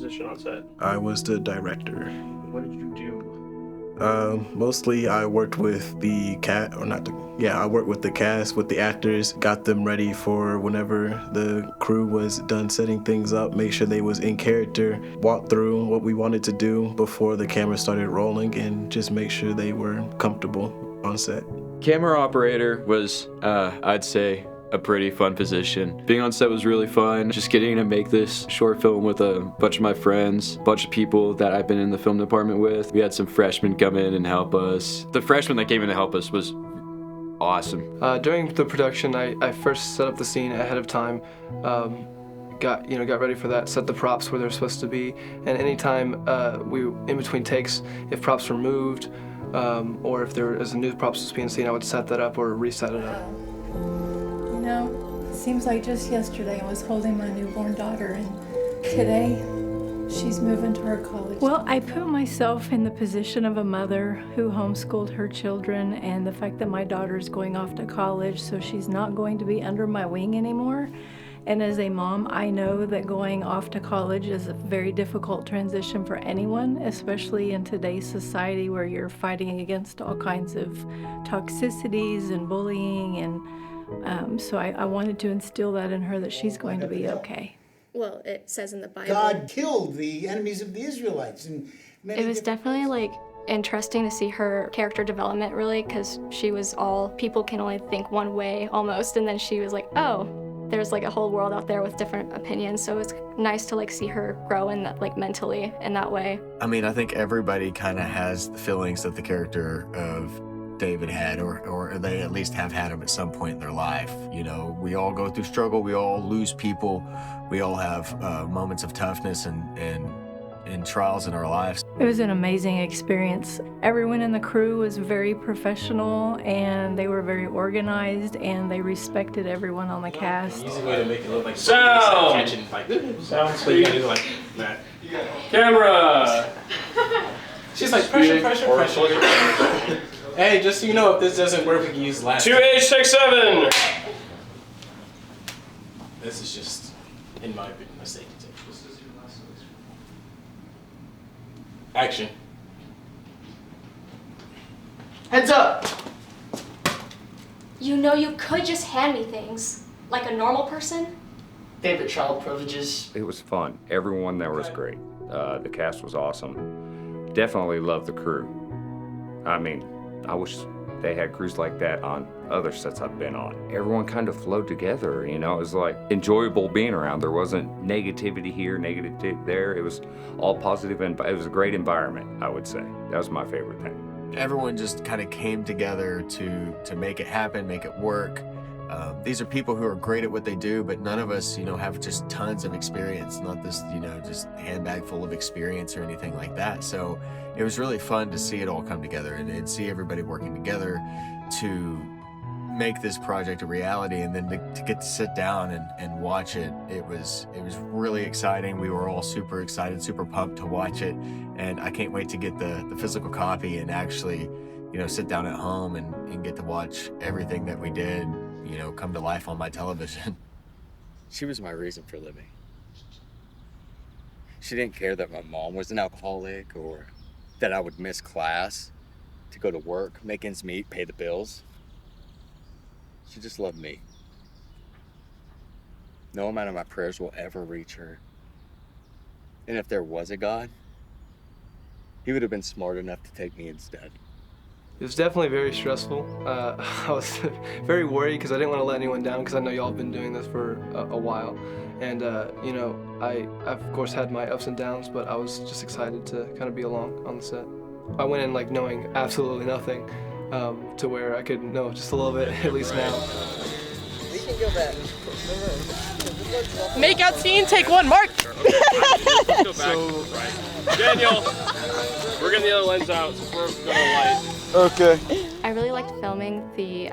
position on set? I was the director. What did you do? Mostly I worked with the I worked with the cast, with the actors, got them ready for whenever the crew was done setting things up, make sure they was in character, walk through what we wanted to do before the camera started rolling, and just make sure they were comfortable on set. Camera operator was, I'd say, a pretty fun position. Being on set was really fun. Just getting to make this short film with a bunch of my friends, a bunch of people that I've been in the film department with. We had some freshmen come in and help us. The freshman that came in to help us was awesome. During the production, I first set up the scene ahead of time. Got ready for that, set the props where they're supposed to be, and anytime in between takes, if props were moved, or if there is a new prop supposed to be in the scene, I would set that up or reset it up. You know, it seems like just yesterday I was holding my newborn daughter, and today she's moving to her college. Well, I put myself in the position of a mother who homeschooled her children, and the fact that my daughter's going off to college, so she's not going to be under my wing anymore. And as a mom, I know that going off to college is a very difficult transition for anyone, especially in today's society where you're fighting against all kinds of toxicities and bullying. And so I wanted to instill that in her, that she's going to be okay. Well, it says in the Bible. God killed the enemies of the Israelites. And it was definitely interesting to see her character development, really, because she was all people can only think one way almost, and then she was like, oh, there's a whole world out there with different opinions. So it's nice to see her grow in that, mentally in that way. I mean, I think everybody kind of has the feelings that the character of David had, or they at least have had them at some point in their life. You know, we all go through struggle, we all lose people, we all have moments of toughness and trials in our lives. It was an amazing experience. Everyone in the crew was very professional, and they were very organized, and they respected everyone on the cast. Easy way to make it look like Sound! catching sound speed. That. Camera! She's like, pressure. Hey, just so you know, if this doesn't work, we can use last. 2H67! This is just, in my opinion, a mistake to take. Action. Heads up! You know, you could just hand me things like a normal person. Favorite child privileges? It was fun. Everyone there was great. The cast was awesome. Definitely loved the crew. I mean, I wish they had crews like that on other sets I've been on. Everyone kind of flowed together, you know? It was enjoyable being around. There wasn't negativity here, negativity there. It was all positive, and it was a great environment, I would say. That was my favorite thing. Everyone just kind of came together to make it happen, make it work. These are people who are great at what they do, but none of us, have just tons of experience, not this, just handbag full of experience or anything like that. So it was really fun to see it all come together and see everybody working together to make this project a reality, and then to get to sit down and watch it. It was really exciting. We were all super excited, super pumped to watch it, and I can't wait to get the physical copy and actually, sit down at home and get to watch everything that we did, come to life on my television. She was my reason for living. She didn't care that my mom was an alcoholic or that I would miss class to go to work, make ends meet, pay the bills. She just loved me. No amount of my prayers will ever reach her. And if there was a God, he would have been smart enough to take me instead. It was definitely very stressful. I was very worried because I didn't want to let anyone down, because I know y'all have been doing this for a while. And, I've of course had my ups and downs, but I was just excited to kind of be along on the set. I went in knowing absolutely nothing, to where I could know just a little bit, at least now. We can go back. Make out scene, take one, mark! Let's go back. Right. Daniel, we're getting the other lens out, so we're going to light. Okay. I really liked filming the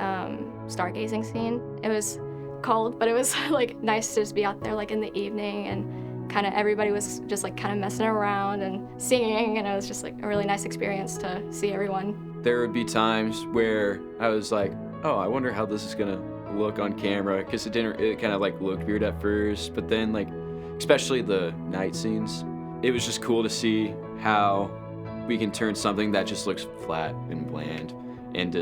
stargazing scene. It was cold, but it was nice to just be out there in the evening, and kind of everybody was just kind of messing around and singing, and it was just a really nice experience to see everyone. There would be times where I was like, oh, I wonder how this is gonna look on camera, because it kind of looked weird at first, but then especially the night scenes, it was just cool to see how we can turn something that just looks flat and bland into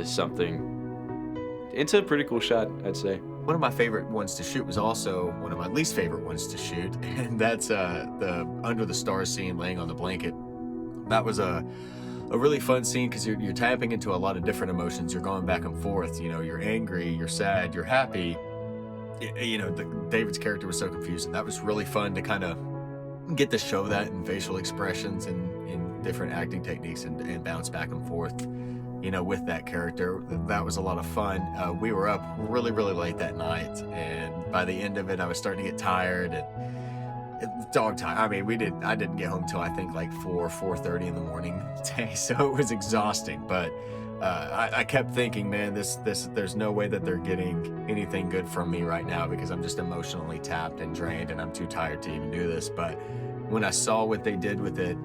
a pretty cool shot, I'd say. One of my favorite ones to shoot was also one of my least favorite ones to shoot, and that's the under the stars scene, laying on the blanket. That was a really fun scene because you're tapping into a lot of different emotions. You're going back and forth. You know, you're angry, you're sad, you're happy. You know, David's character was so confused, and that was really fun to kind of get to show that in facial expressions and in different acting techniques and bounce back and forth, you know, with that character. That was a lot of fun. We were up really, really late that night, and by the end of it, I was starting to get tired and dog time. I mean, I didn't get home till I think like 4:30 in the morning today, so it was exhausting. But I kept thinking, man, there's no way that they're getting anything good from me right now because I'm just emotionally tapped and drained, and I'm too tired to even do this. But when I saw what they did with it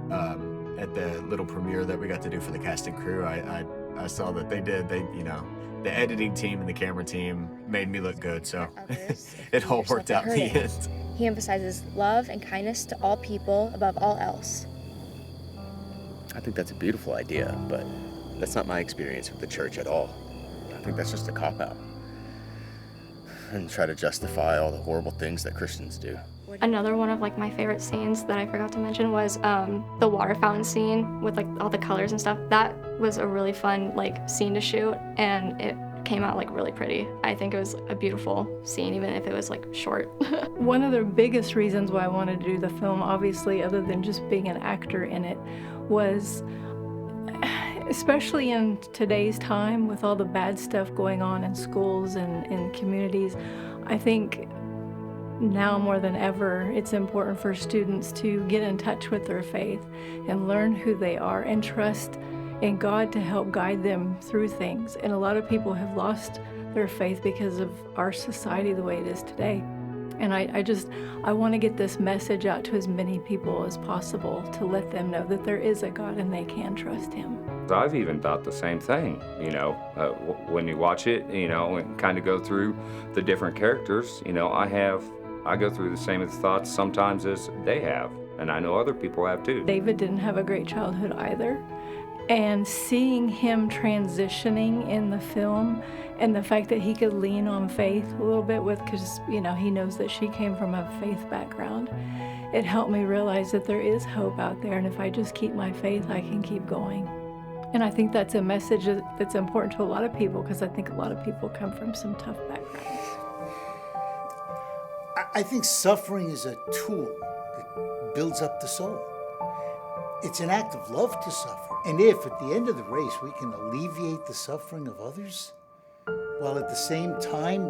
at the little premiere that we got to do for the cast and crew, I saw that the editing team and the camera team made me look good, so it all worked out in the end. He emphasizes love and kindness to all people above all else. I think that's a beautiful idea, but that's not my experience with the church at all. I think that's just a cop-out. And try to justify all the horrible things that Christians do. Another one of like my favorite scenes that I forgot to mention was the water fountain scene with like all the colors and stuff. That was a really fun like scene to shoot, and it came out like really pretty. I think it was a beautiful scene, even if it was like short. One of the biggest reasons why I wanted to do the film, obviously, other than just being an actor in it, was especially in today's time with all the bad stuff going on in schools and in communities, I think now more than ever, it's important for students to get in touch with their faith and learn who they are and trust in God to help guide them through things. And a lot of people have lost their faith because of our society the way it is today. And I want to get this message out to as many people as possible to let them know that there is a God and they can trust Him. I've even thought the same thing, you know, when you watch it, you know, and kind of go through the different characters, you know, I go through the same thoughts sometimes as they have, and I know other people have too. David didn't have a great childhood either. And seeing him transitioning in the film and the fact that he could lean on faith a little bit because, you know, he knows that she came from a faith background, it helped me realize that there is hope out there, and if I just keep my faith, I can keep going. And I think that's a message that's important to a lot of people because I think a lot of people come from some tough backgrounds. I think suffering is a tool that builds up the soul. It's an act of love to suffer. And if at the end of the race we can alleviate the suffering of others, while at the same time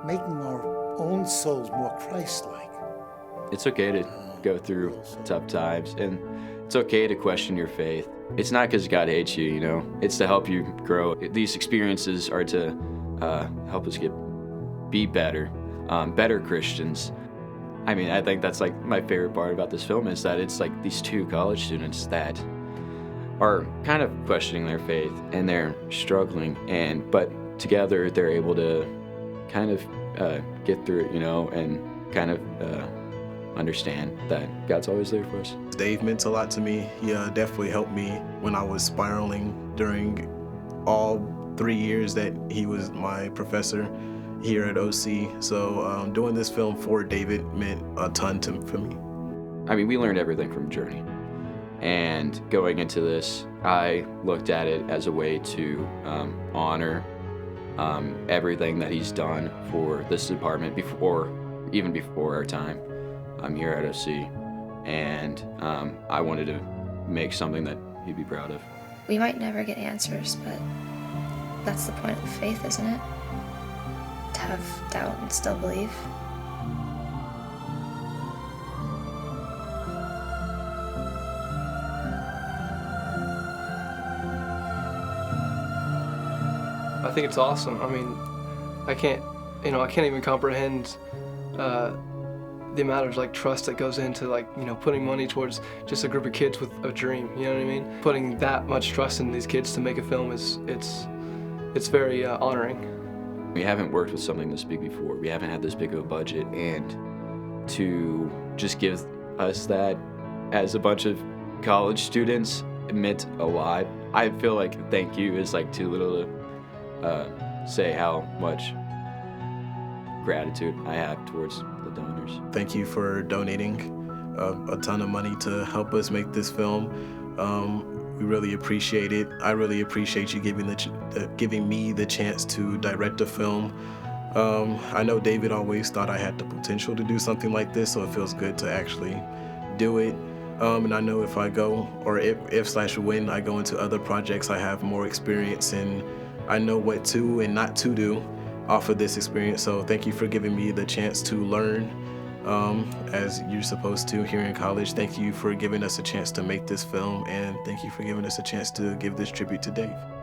making our own souls more Christ-like. It's okay to go through tough times, and it's okay to question your faith. It's not because God hates you, you know. It's to help you grow. These experiences are to help us be better Christians. I mean, I think that's like my favorite part about this film is that it's like these two college students that are kind of questioning their faith and they're struggling, but together they're able to kind of get through it, you know, and kind of understand that God's always there for us. Dave meant a lot to me. He definitely helped me when I was spiraling during all 3 years that he was my professor here at OC. So doing this film for David meant a ton for me. I mean, we learned everything from Journey. And going into this, I looked at it as a way to honor everything that he's done for this department even before our time here at OC. And I wanted to make something that he'd be proud of. We might never get answers, but that's the point of faith, isn't it? To have doubt and still believe. I think it's awesome. I mean, I can't even comprehend the amount of like trust that goes into like, you know, putting money towards just a group of kids with a dream, you know what I mean? Putting that much trust in these kids to make a film it's very honoring. We haven't worked with something this big before. We haven't had this big of a budget, and to just give us that as a bunch of college students, it meant a lot. I feel like thank you is like too little to say how much gratitude I have towards the donors. Thank you for donating a ton of money to help us make this film. We really appreciate it. I really appreciate you giving me the chance to direct a film. I know David always thought I had the potential to do something like this, so it feels good to actually do it. And I know if I go, or if/when I go into other projects, I have more experience and I know what to and not to do off of this experience. So thank you for giving me the chance to learn as you're supposed to here in college. Thank you for giving us a chance to make this film, and thank you for giving us a chance to give this tribute to Dave.